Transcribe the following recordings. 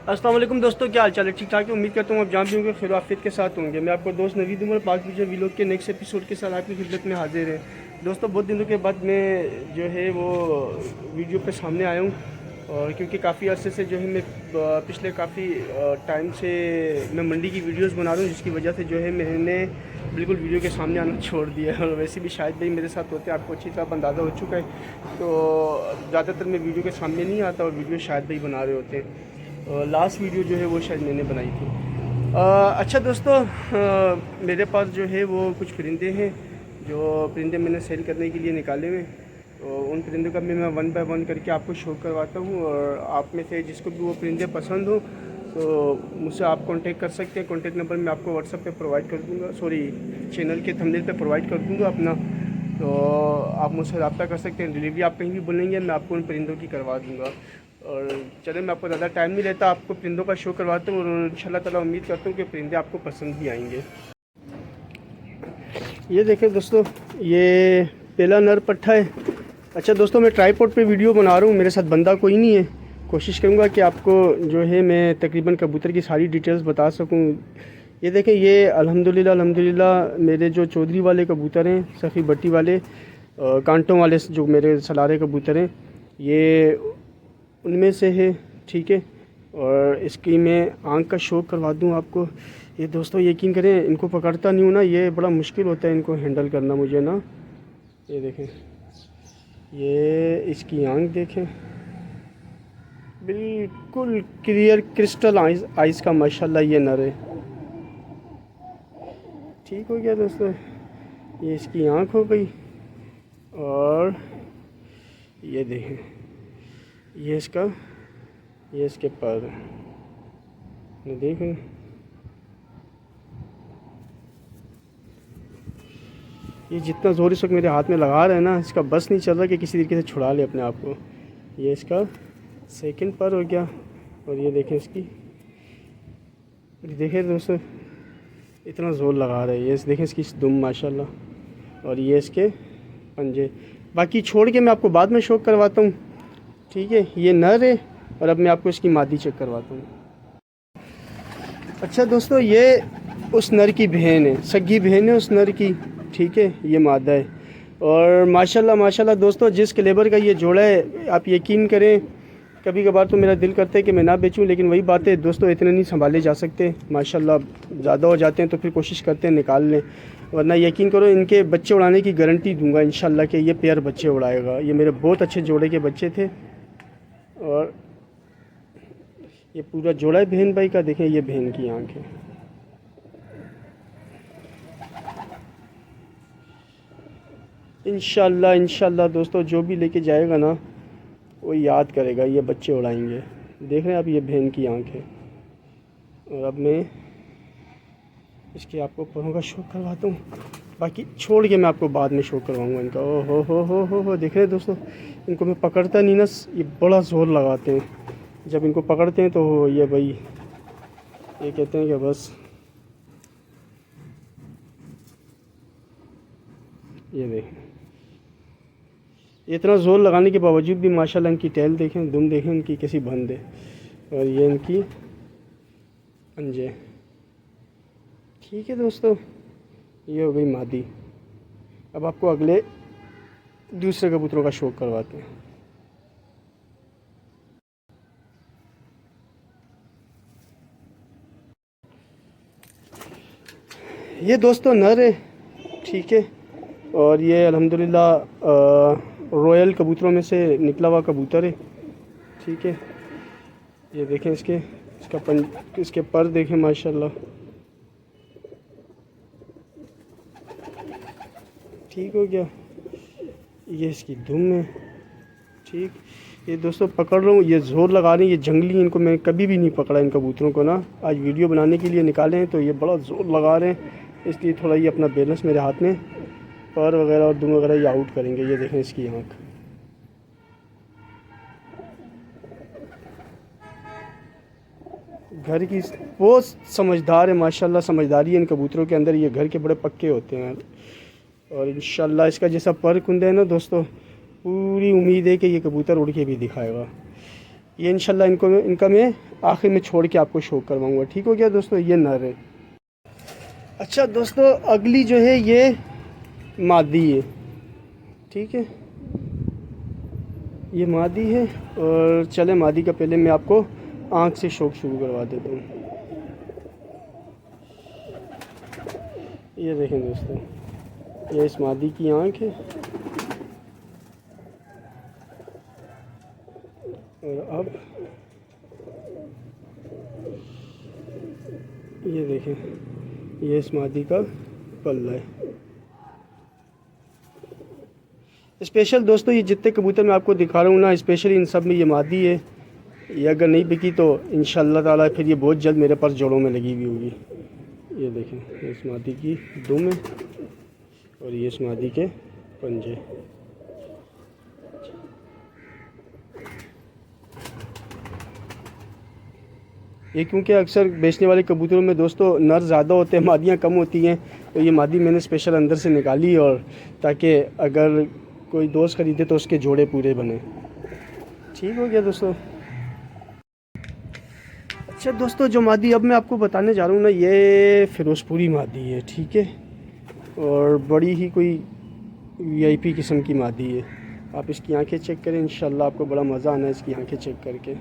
अस्सलाम वालेकुम दोस्तों, क्या हाल चाल है? ठीक ठाक है। उम्मीद करता हूँ आप जहाँ भी होंगे खैर आफियत के साथ होंगे। मैं आपको दोस्त नवीद उमर पाक विजय व्लॉग के नेक्स्ट एपिसोड के साथ आपकी खिदमत में हाजिर है। दोस्तों बहुत दिनों के बाद मैं जो है वो वीडियो पे सामने आया हूँ, और क्योंकि काफ़ी अरसे से जो है मैं पिछले काफ़ी टाइम से मैं मंडी की वीडियोस बना रहा हूँ, जिसकी वजह से जो है मैंने बिल्कुल वीडियो के सामने आना छोड़ दिया है। और वैसे भी शायद भाई मेरे साथ होते आपको अच्छी तरह अंदाज़ा हो चुका है, तो ज़्यादातर मैं वीडियो के सामने नहीं आता और वीडियो शायद भाई बना रहे होते हैं। लास्ट वीडियो जो है वो शायद मैंने बनाई थी। अच्छा दोस्तों, मेरे पास जो है वो कुछ परिंदे हैं, जो परिंदे मैंने सेल करने के लिए निकाले हुए हैं। तो उन परिंदों का मैं वन बाय वन करके आपको शो करवाता हूँ, और आप में से जिसको भी वो परिंदे पसंद हो तो मुझसे आप कांटेक्ट कर सकते हैं। कांटेक्ट नंबर मैं आपको व्हाट्सएप पे प्रोवाइड कर दूँगा, सॉरी चैनल के थंबनेल पे प्रोवाइड कर दूँगा अपना। तो आप मुझसे रब्ता कर सकते हैं। डिलीवरी आप कहीं भी बोलेंगे मैं आपको उन परिंदों की करवा दूँगा। और चले, मैं आपको ज़्यादा टाइम नहीं लेता, आपको परिंदों का शो करवाता हूँ, और इंशाल्लाह ताला उम्मीद करता हूँ कि परिंदे आपको पसंद भी आएंगे। ये देखें दोस्तों, ये पहला नर पट्ठा है। अच्छा दोस्तों, मैं ट्राईपॉड पे वीडियो बना रहा हूँ, मेरे साथ बंदा कोई नहीं है। कोशिश करूँगा कि आपको जो है मैं तकरीबन कबूतर की सारी डिटेल्स बता सकूँ। ये देखें, ये अल्हम्दुलिल्लाह मेरे जो चौधरी वाले कबूतर हैं, सफ़ी बट्टी वाले कांटों वाले जो मेरे सलारे कबूतर हैं, ये उनमें से है। ठीक है, और इसकी मैं आँख का शो करवा दूँ आपको। ये दोस्तों यकीन करें, इनको पकड़ता नहीं हूँ ना, ये बड़ा मुश्किल होता है इनको हैंडल करना मुझे ना। ये देखें, ये इसकी आँख देखें, बिल्कुल क्लियर क्रिस्टल आइज़ का माशाल्लाह ये नर है। ठीक हो गया दोस्तों, ये इसकी आँख हो गई। और ये देखें, ये इसके पर देखें, ये जितना ज़ोर इस वक्त मेरे हाथ में लगा रहा है ना, इसका बस नहीं चल रहा कि किसी तरीके से छुड़ा ले अपने आप को। ये इसका सेकंड पर हो गया। और ये देखें इसकी, देखें दोस्तों इतना ज़ोर लगा रहा है ये, देखें इसकी दुम माशाल्लाह। और ये इसके पंजे, बाकी छोड़ के मैं आपको बाद में शो करवाता हूँ। ठीक है, ये नर है, और अब मैं आपको इसकी मादी चेक करवाता हूँ। अच्छा दोस्तों, ये उस नर की बहन है, सगी बहन है उस नर की। ठीक है, ये मादा है। और माशाल्लाह दोस्तों, जिस कलेबर का ये जोड़ा है, आप यकीन करें कभी कभार तो मेरा दिल करता है कि मैं ना बेचूं, लेकिन वही बात है दोस्तों, इतने नहीं संभाले जा सकते। माशाल्लाह ज़्यादा हो जाते हैं तो फिर कोशिश करते हैं निकाल लें, वरना यकीन करो इनके बच्चे उड़ाने की गारंटी दूंगा इंशाल्लाह कि ये पेयर बच्चे उड़ाएगा। ये मेरे बहुत अच्छे जोड़े के बच्चे थे, और ये पूरा जोड़ा है बहन भाई का। देखें, ये बहन की आँख है। इंशाल्लाह दोस्तों, जो भी लेके जाएगा ना वो याद करेगा ये बच्चे उड़ाएंगे। देख रहे हैं आप, ये बहन की आँख है। और अब मैं इसके आपको परों का शो करवाता हूँ, बाकी छोड़ के मैं आपको बाद में शो करवाऊँगा इनका। ओ हो, देख रहे हैं दोस्तों, इनको मैं पकड़ता नहीं ना, ये बड़ा ज़ोर लगाते हैं। जब इनको पकड़ते हैं तो ये भाई ये कहते हैं कि बस। ये देखें, इतना ज़ोर लगाने के बावजूद भी माशाल्लाह इनकी टहल देखें, दुम देखें इनकी कैसी बंद है। और ये इनकी पंजे। ठीक है दोस्तों, ये हो गई मादी। अब आपको अगले दूसरे कबूतरों का शौक करवाते हैं। ये दोस्तों नर है। ठीक है, और ये अल्हम्दुलिल्लाह रॉयल कबूतरों में से निकला हुआ कबूतर है। ठीक है, ये देखें इसके पर देखें माशाल्लाह। ठीक हो गया, ये इसकी धुम है। ठीक, ये दोस्तों पकड़ रहा हूँ, ये ज़ोर लगा रहे हैं, ये जंगली, इनको मैं कभी भी नहीं पकड़ा इन कबूतरों को ना, आज वीडियो बनाने के लिए निकाले हैं तो ये बड़ा ज़ोर लगा रहे हैं, इसलिए थोड़ा ये अपना बैलेंस मेरे हाथ में, पर वगैरह और दुम वगैरह ये आउट करेंगे। ये देखें इसकी आँख, घर की बहुत समझदार है माशाल्लाह, समझदारी है इन कबूतरों के अंदर, ये घर के बड़े पक्के होते हैं। और इंशाल्लाह इसका जैसा पर कुंदा है ना दोस्तों, पूरी उम्मीद है कि ये कबूतर उड़ के भी दिखाएगा। ये इंशाल्लाह इनका मैं आखिर में छोड़ के आपको शो करवाऊँगा। ठीक हो गया दोस्तों, ये नर है। अच्छा दोस्तों, अगली जो है ये मादी है। ठीक है, ये मादी है। और चले मादी का पहले मैं आपको आँख से शौक शुरू करवा देता हूँ। ये देखें दोस्तों, ये इस मादी की आँख है। और अब ये देखें, ये इस मादी का पल्ला है। स्पेशल दोस्तों, ये जितने कबूतर मैं आपको दिखा रहा हूँ ना, स्पेशली इन सब में ये मादी है। ये अगर नहीं बिकी तो इंशाल्लाह ताला फिर ये बहुत जल्द मेरे पास जोड़ों में लगी हुई होगी। ये देखें, ये इस मादी की दुम है और ये इस मादी के पंजे। ये क्योंकि अक्सर बेचने वाले कबूतरों में दोस्तों नर ज़्यादा होते हैं, मादियाँ कम होती हैं, तो ये मादी मैंने स्पेशल अंदर से निकाली, और ताकि अगर कोई दोस्त ख़रीदे तो उसके जोड़े पूरे बने। ठीक हो गया दोस्तों। अच्छा दोस्तों, जो मादी अब मैं आपको बताने जा रहा हूँ ना, ये फिरोज़पुरी मादी है। ठीक है, और बड़ी ही कोई वीआईपी किस्म की मादी है। आप इसकी आंखें चेक करें, इंशाल्लाह आपको बड़ा मज़ा आना है इसकी आंखें चेक करके।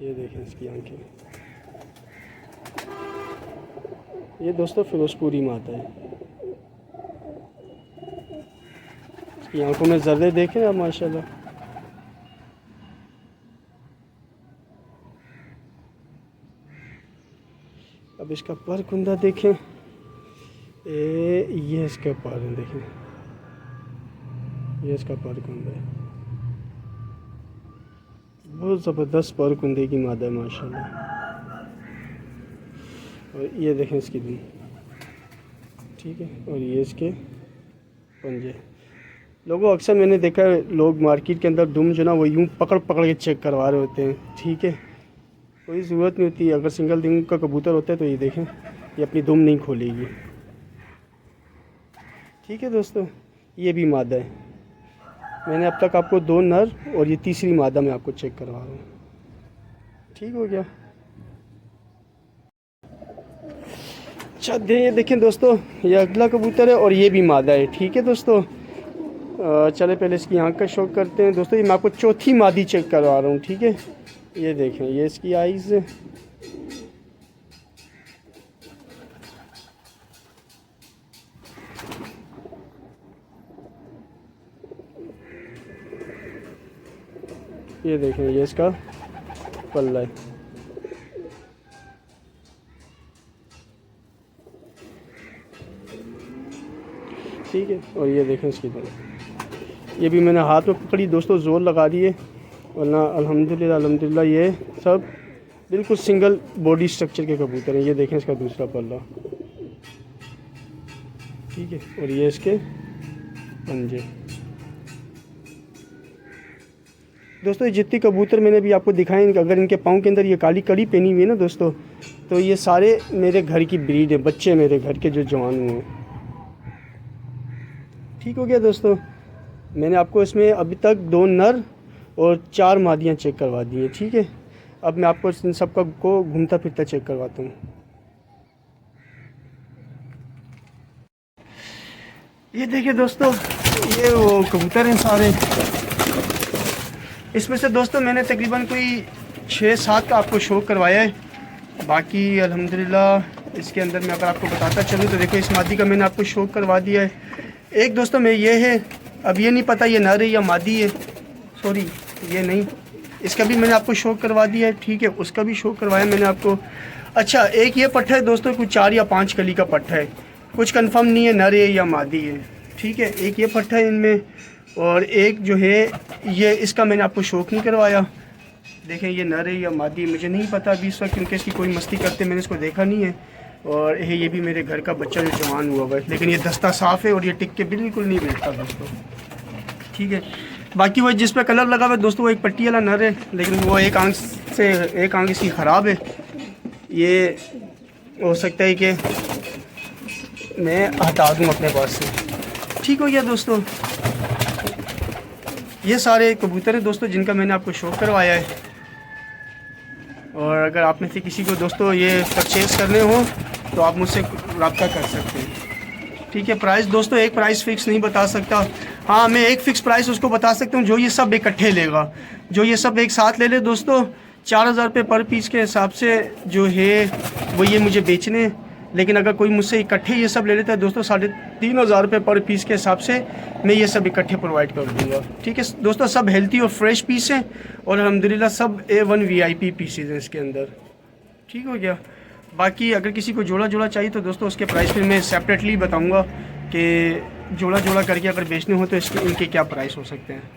ये देखें इसकी आंखें, ये दोस्तों फिरोज़पुरी मादा है। इसकी आंखों में ज़र्रे देखें आप माशाल्लाह। अब इसका पर कुंदा देखें, ये इसके पर है, देखें ये इसका पर कुंदा है। बहुत ज़बरदस्त पर कुंदे की मादा है माशाल्लाह। और ये देखें इसकी दुम। ठीक है, और ये इसके पंजे। लोगों अक्सर मैंने देखा है, लोग मार्केट के अंदर दुम जो ना वो यूँ पकड़ पकड़ के चेक करवा रहे होते हैं। ठीक है, कोई ज़रूरत नहीं होती। अगर सिंगल दुम का कबूतर होता है तो ये देखें, ये अपनी दुम नहीं खोलेगी। ठीक है दोस्तों, ये भी मादा है। मैंने अब तक आपको 2 नर और ये तीसरी मादा मैं आपको चेक करवा रहा हूँ। ठीक हो गया। अच्छा ये देखें दोस्तों, ये अगला कबूतर है और ये भी मादा है। ठीक है दोस्तों, चले पहले इसकी आँख का शौक करते हैं। दोस्तों ये मैं आपको चौथी मादी चेक करवा रहा हूँ। ठीक है, ये देखें, ये इसकी आइज़ है। ये देखें, ये इसका पल्ला है। ठीक है, और ये देखें इसकी तरह। ये भी मैंने हाथ में पकड़ी दोस्तों, ज़ोर लगा दिए, वरना अल्हम्दुलिल्लाह ये सब बिल्कुल सिंगल बॉडी स्ट्रक्चर के कबूतर हैं। ये देखें इसका दूसरा पल्ला। ठीक है, और ये इसके पंजे। दोस्तों ये जितने कबूतर मैंने भी आपको दिखाए, अगर इनके पाँव के अंदर ये काली कड़ी पहनी हुई है ना दोस्तों, तो ये सारे मेरे घर की ब्रीड है, बच्चे मेरे घर के जो जवान हुए हैं। ठीक हो गया दोस्तों, मैंने आपको इसमें अभी तक 2 नर और 4 मादियाँ चेक करवा दी हैं। ठीक है, अब मैं आपको इन सब का को घूमता फिरता चेक करवाता हूँ। ये देखिए दोस्तों, ये वो कबूतर हैं सारे। इसमें से दोस्तों मैंने तकरीबन कोई 6-7 का आपको शो करवाया है। बाकी अल्हम्दुलिल्लाह इसके अंदर मैं अगर आपको बताता चलूँ तो देखो, इस मादी का मैंने आपको शो करवा दिया है। एक दोस्तों में ये है, अब ये नहीं पता ये नर है या मादी है, सॉरी ये नहीं, इसका भी मैंने आपको शो करवा दिया है। ठीक है, उसका भी शो करवाया मैंने आपको। अच्छा, एक ये पट्ठा है दोस्तों, कुछ 4 या 5 कली का पट्ठा है, कुछ कंफर्म नहीं है नर है या मादी है। ठीक है, एक ये पट्ठा है इनमें, और एक जो है ये, इसका मैंने आपको शौक नहीं करवाया। देखें ये नर है या मादी मुझे नहीं पता अभी इस वक्त, क्योंकि इसकी कोई मस्ती करते मैंने इसको देखा नहीं है। और ये भी मेरे घर का बच्चा जो जवान हुआ हुआ है, लेकिन ये दस्ता साफ़ है और ये टिक के बिल्कुल नहीं बैठता दोस्तों। ठीक है, बाकी वो जिस पे कलर लगा हुआ है दोस्तों, वो एक पट्टी वाला नर है, लेकिन वो एक आंख इसकी ख़राब है। ये हो सकता है कि मैं हटा दूँ अपने पास से। ठीक हो गया दोस्तों, ये सारे कबूतर हैं दोस्तों जिनका मैंने आपको शौक करवाया है। और अगर आप में से किसी को दोस्तों ये परचेज़ करने हो तो आप मुझसे रब्ता कर सकते हैं। ठीक है, प्राइस दोस्तों एक प्राइस फ़िक्स नहीं बता सकता। हाँ, मैं एक फ़िक्स प्राइस उसको बता सकता हूँ जो ये सब इकट्ठे लेगा, जो ये सब एक साथ ले ले दोस्तों। 4000 रुपये पर पीस के हिसाब से जो है वो ये मुझे बेचने। लेकिन अगर कोई मुझसे इकट्ठे ये सब ले लेता है दोस्तों 3500 रुपये पर पीस के हिसाब से मैं ये सब इकट्ठे प्रोवाइड कर दूँगा। ठीक है दोस्तों, सब हेल्थी और फ्रेश पीस हैं और अल्हम्दुलिल्लाह सब A1 VIP पीसेज हैं इसके अंदर। ठीक हो गया। बाकी अगर किसी को जोड़ा जोड़ा चाहिए तो दोस्तों उसके प्राइस पे मैं सेपरेटली बताऊँगा कि जोड़ा जोड़ा करके अगर बेचने हो तो इसके इनके क्या प्राइस हो सकते हैं।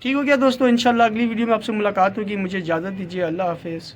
ठीक हो गया दोस्तों, इंशाल्लाह अगली वीडियो में आपसे मुलाकात होगी। मुझे इजाज़त दीजिए, अल्लाह हाफिज़।